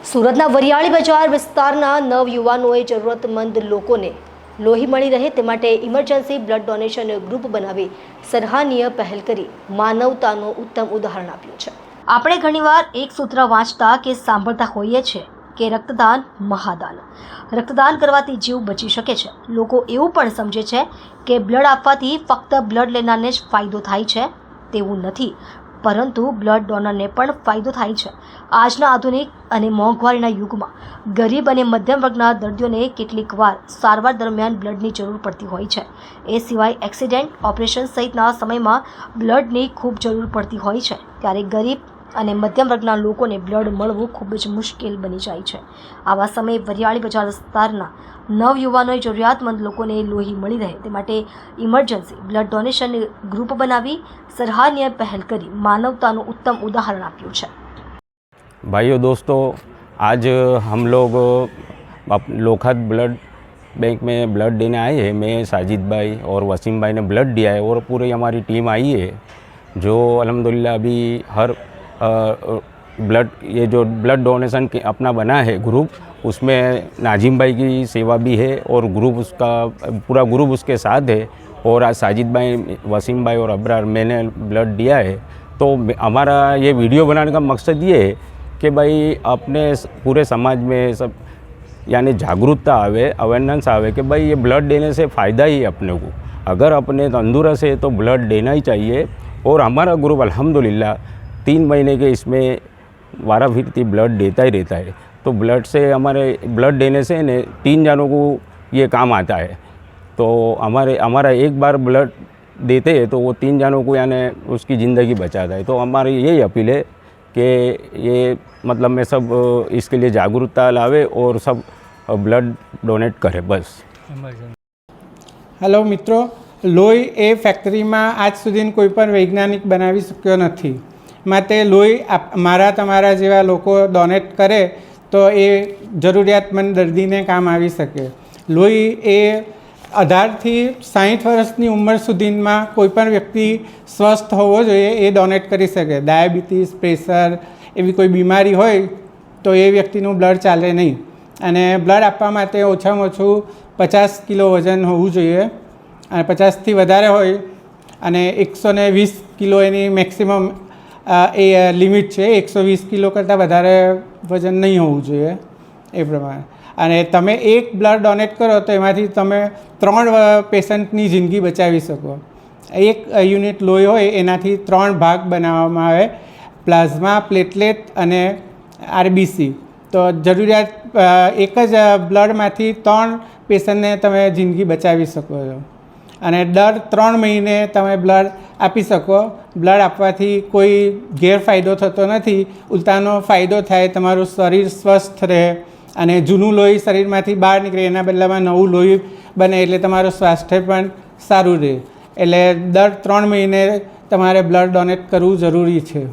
સુરતના વરિયાળી બજાર વિસ્તારના નવયુવાનોએ જરૂરતમંદ લોકોને લોહી મળી રહે તે માટે ઇમરજન્સી બ્લડ ડોનેશન ગ્રુપ બનાવી સરાહનીય પહેલ કરી માનવતાનું ઉત્તમ ઉદાહરણ આપ્યું છે। આપણે ઘણીવાર એક સૂત્ર વાંચતા કે સાંભળતા હોઈએ છીએ કે રક્તદાન મહાદાન। રક્તદાન કરવાથી જીવ બચી શકે છે। લોકો એવું પણ સમજે છે કે બ્લડ આપવાથી ફક્ત બ્લડ લેનારને જ ફાયદો થાય છે, તેવું નથી, પરંતુ બ્લડ ડોનરને પણ ફાયદો થાય છે। આજના આધુનિક અને મોંઘવારીના યુગમાં ગરીબ અને મધ્યમ વર્ગના દર્દીઓને કેટલીક વાર સારવાર દરમિયાન બ્લડની જરૂર પડતી હોય છે। એ સિવાય એક્સિડન્ટ, ઓપરેશન સહિતના સમયમાં બ્લડની ખૂબ જરૂર પડતી હોય છે। ત્યારે ગરીબ અને મધ્યમ વર્ગના લોકોને બ્લડ મળવું ખૂબ જ મુશ્કેલ બની જાય છે। આવા સમયે વરિયાળી બજાર વિસ્તારના નવયુવાનોએ જરૂરિયાતમંદ લોકોને લોહી મળી રહે તે માટે ઇમરજન્સી બ્લડ ડોનેશન ગ્રુપ બનાવી સરાહનીય પહેલ કરી માनवताનું उत्तम उदाहरण આપ્યું છે। भाइयों दोस्तों, आज हम लोग लोखंड ब्लड बैंक में ब्लड देने आए हैं। मैं साजिद भाई और वसीम भाई ने ब्लड दिया है और पूरी हमारी टीम आई है जो अल्हम्दुलिल्लाह अभी हर ब्लड ये जो ब्लड डोनेशन के अपना बना है ग्रुप, उसमें नाजिम भाई की सेवा भी है और ग्रुप उसका पूरा ग्रुप उसके साथ है। और आज साजिद भाई, वसीम भाई और अबरार मैंने ब्लड दिया है। तो हमारा ये वीडियो बनाने का मकसद ये है कि भाई अपने पूरे समाज में सब यानी जागरूकता आवे, अवेयरनेस आवे कि भाई ये ब्लड देने से फ़ायदा ही है अपने को। अगर अपने तंदुरुस्त है तो ब्लड देना ही चाहिए। और हमारा ग्रुप अल्हम्दुलिल्लाह 3 महीने के इसमें वारा फिरती ब्लड देता ही रहता है। तो ब्लड से हमारे ब्लड देने से ने 3 जनों को ये काम आता है। तो हमारा एक बार ब्लड देते हैं तो वो 3 जनों को यानी उसकी ज़िंदगी बचाता है। तो हमारी यही अपील है कि ये मतलब में सब इसके लिए जागरूकता लावे और सब ब्लड डोनेट करे बस। हेलो मित्रों, लोही ए फैक्टरी में आज सुधी कोई पण वैज्ञानिक बनावी शक्यो नथी। माटे लोही मारा तमारा जेवा लोको डोनेट करे तो ए जरूरियातमंद दर्दी ने काम आवी सके। लोही ए 18 થી 60 વર્ષની ઉંમર સુધીમાં કોઈપણ વ્યક્તિ સ્વસ્થ હોવો જોઈએ એ ડોનેટ કરી શકે। ડાયાબિટીસ, પ્રેશર એવી કોઈ બીમારી હોય તો એ વ્યક્તિનું બ્લડ ચાલે નહીં। અને બ્લડ આપવા માટે ઓછામાં ઓછું 50 કિલો વજન હોવું જોઈએ અને 50થી વધારે હોય અને 120 કિલો એની મેક્સિમમ એ લિમિટ છે। 120 કિલો કરતાં વધારે વજન નહીં હોવું જોઈએ એ પ્રમાણે। અને તમે એક બ્લડ ડોનેટ કરો તો એમાંથી તમે 3 પેશન્ટની જિંદગી બચાવી શકો। એક યુનિટ લોહી હોય એનાથી 3 ભાગ બનાવવામાં આવે, પ્લાઝમા, પ્લેટલેટ અને આરબીસી। તો જરૂરિયાત એક જ બ્લડમાંથી 3 પેશન્ટને તમે જિંદગી બચાવી શકો છો અને દર 3 મહિને તમે બ્લડ આપી શકો। બ્લડ આપવાથી કોઈ ગેરફાયદો થતો નથી, ઉલટાનો ફાયદો થાય, તમારું શરીર સ્વસ્થ રહે અને જૂનું લોહી શરીરમાંથી બહાર નીકળે એના બદલામાં નવું લોહી બને એટલે તમારું સ્વાસ્થ્ય પણ સારું રહે। એટલે દર 3 મહિને તમારે બ્લડ ડોનેટ કરવું જરૂરી છે।